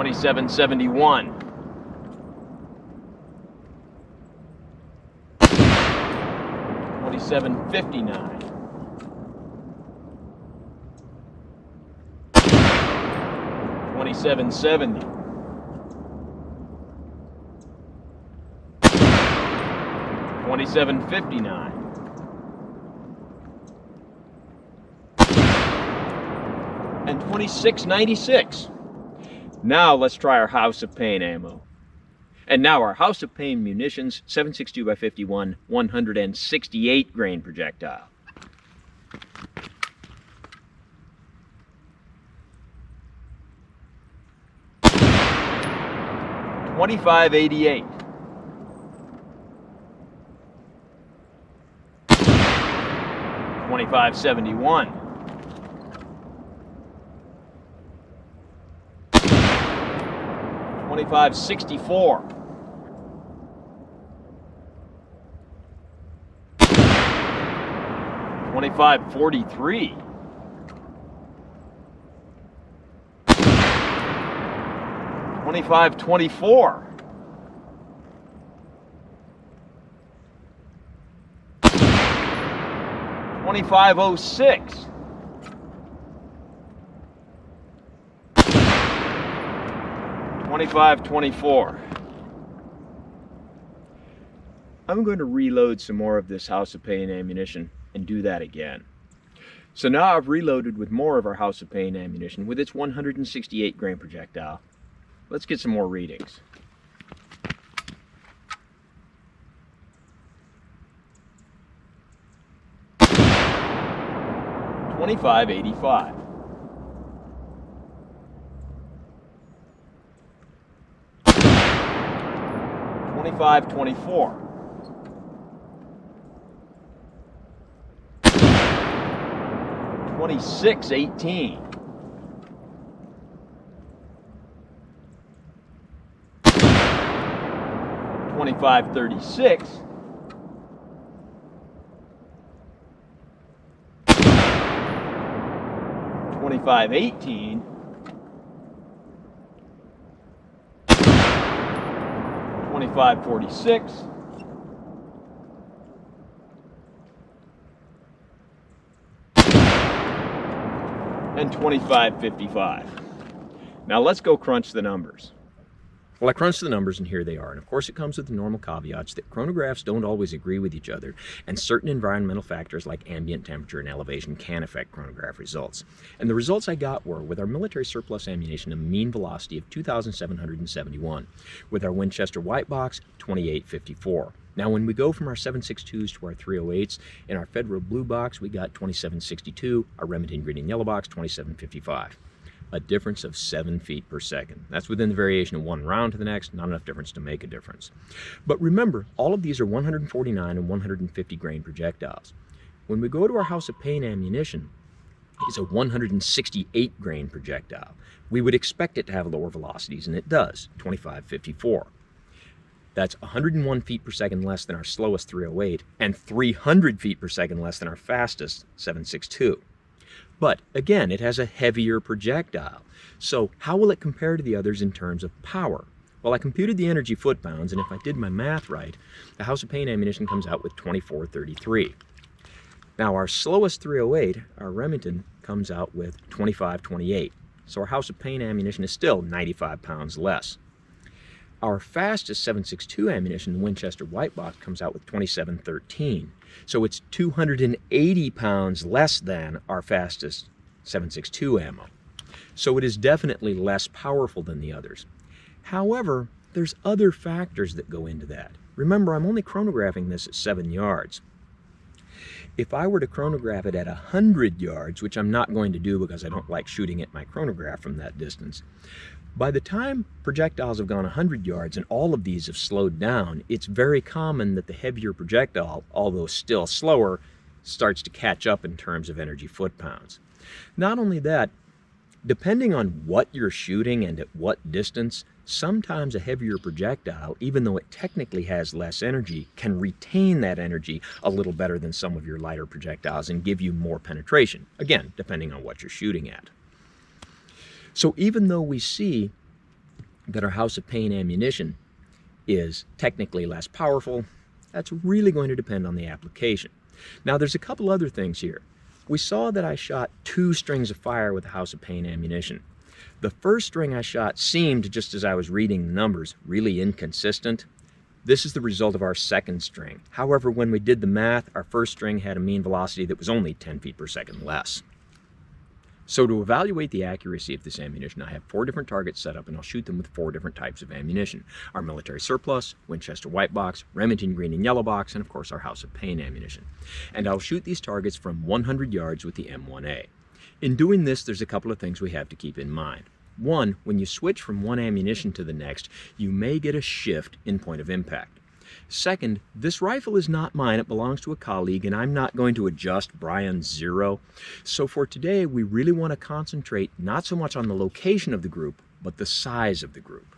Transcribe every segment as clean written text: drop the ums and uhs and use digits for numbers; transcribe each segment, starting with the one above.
2771. 2759. 2770. 2759. And 2696. Now let's try our House of Payne ammo. And now our House of Payne Munitions 7.62x51 168 grain projectile. $25.88. $25.71. $25.64. $25.43. $25.24. $25.06. $25.24. I'm going to reload some more of this House of Payne ammunition and do that again. So now I've reloaded with more of our House of Payne ammunition with its 168 grain projectile. Let's get some more readings. $25.85. $25.24. $26.18. $25.36. $25.18. $25.46. And $25.55. Now let's go crunch the numbers. Well, I crunched the numbers and here they are. And of course it comes with the normal caveats that chronographs don't always agree with each other, and certain environmental factors like ambient temperature and elevation can affect chronograph results. And the results I got were, with our military surplus ammunition, a mean velocity of 2,771. With our Winchester white box, 2854. Now when we go from our 7.62s to our 308s, in our Federal blue box we got 2762, our Remington green and yellow box 2755. A difference of 7 feet per second. That's within the variation of one round to the next, not enough difference to make a difference. But remember, all of these are 149 and 150 grain projectiles. When we go to our House of Payne ammunition, it's a 168 grain projectile. We would expect it to have lower velocities, and it does, 2554. That's 101 feet per second less than our slowest 308, and 300 feet per second less than our fastest 7.62. But again, it has a heavier projectile. So how will it compare to the others in terms of power? Well, I computed the energy foot-pounds, and if I did my math right, the House of Payne ammunition comes out with 2433. Now our slowest 308, our Remington, comes out with 2528. So our House of Payne ammunition is still 95 pounds less. Our fastest 7.62 ammunition, the Winchester white box, comes out with 2713. So it's 280 pounds less than our fastest 7.62 ammo. So it is definitely less powerful than the others. However, there's other factors that go into that. Remember, I'm only chronographing this at 7 yards. If I were to chronograph it at 100 yards, which I'm not going to do because I don't like shooting at my chronograph from that distance, by the time projectiles have gone 100 yards and all of these have slowed down, it's very common that the heavier projectile, although still slower, starts to catch up in terms of energy foot-pounds. Not only that, depending on what you're shooting and at what distance, sometimes a heavier projectile, even though it technically has less energy, can retain that energy a little better than some of your lighter projectiles and give you more penetration. Again, depending on what you're shooting at. So even though we see that our House of Payne ammunition is technically less powerful, that's really going to depend on the application. Now there's a couple other things here. We saw that I shot 2 strings of fire with the House of Payne ammunition. The first string I shot seemed, just as I was reading the numbers, really inconsistent. This is the result of our second string. However, when we did the math, our first string had a mean velocity that was only 10 feet per second less. So to evaluate the accuracy of this ammunition, I have 4 different targets set up, and I'll shoot them with 4 different types of ammunition. Our military surplus, Winchester white box, Remington green and yellow box, and of course our House of Payne ammunition. And I'll shoot these targets from 100 yards with the M1A. In doing this, there's a couple of things we have to keep in mind. One, when you switch from one ammunition to the next, you may get a shift in point of impact. Second, this rifle is not mine, it belongs to a colleague, and I'm not going to adjust Brian's 0. So for today, we really want to concentrate not so much on the location of the group, but the size of the group.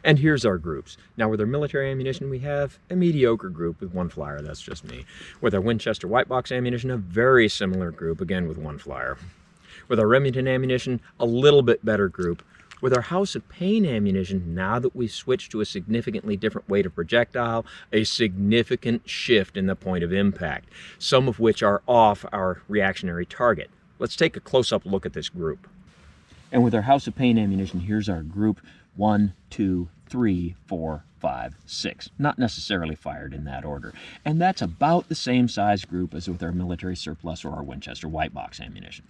And here's our groups. Now with our military ammunition, we have a mediocre group with 1 flyer, that's just me. With our Winchester white box ammunition, a very similar group, again with 1 flyer. With our Remington ammunition, a little bit better group. With our House of Payne ammunition, now that we've switched to a significantly different weight of projectile, a significant shift in the point of impact, some of which are off our reactionary target. Let's take a close-up look at this group. And with our House of Payne ammunition, here's our group. 1, 2, 3, 4, 5, 6. Not necessarily fired in that order. And that's about the same size group as with our military surplus or our Winchester white box ammunition.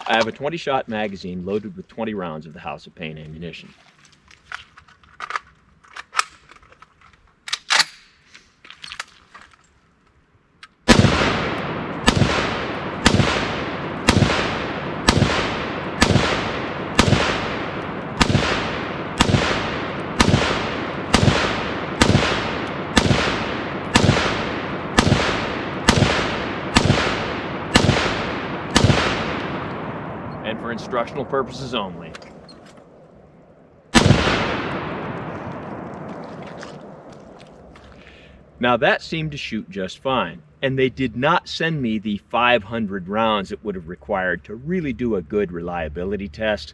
I have a 20-shot magazine loaded with 20 rounds of the House of Payne ammunition. And for instructional purposes only. Now that seemed to shoot just fine, and they did not send me the 500 rounds it would have required to really do a good reliability test.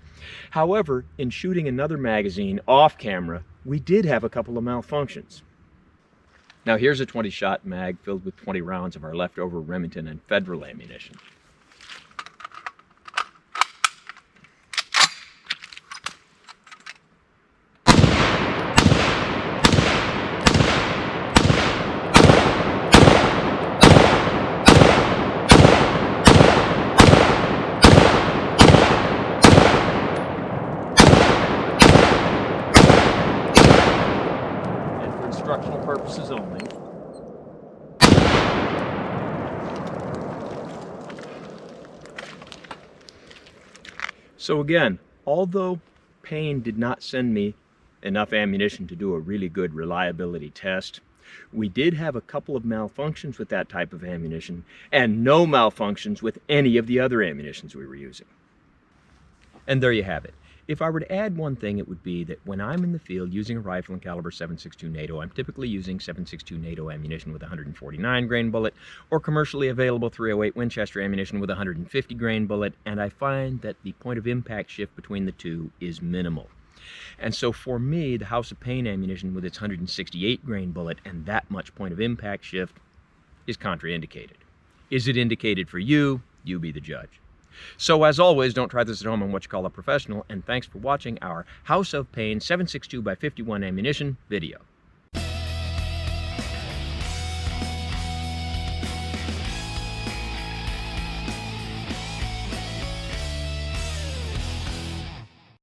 However, in shooting another magazine off camera, we did have a couple of malfunctions. Now here's a 20-shot mag filled with 20 rounds of our leftover Remington and Federal ammunition. Instructional purposes only. So again, although Payne did not send me enough ammunition to do a really good reliability test, we did have a couple of malfunctions with that type of ammunition and no malfunctions with any of the other ammunitions we were using. And there you have it. If I were to add one thing, it would be that when I'm in the field using a rifle in caliber 7.62 NATO, I'm typically using 7.62 NATO ammunition with a 149 grain bullet, or commercially available 308 Winchester ammunition with a 150 grain bullet, and I find that the point of impact shift between the two is minimal. And so for me, the House of Payne ammunition with its 168 grain bullet and that much point of impact shift is contraindicated. Is it indicated for you? You be the judge. So as always, don't try this at home on what you call a professional, and thanks for watching our House of Payne 7.62 by 51 ammunition video.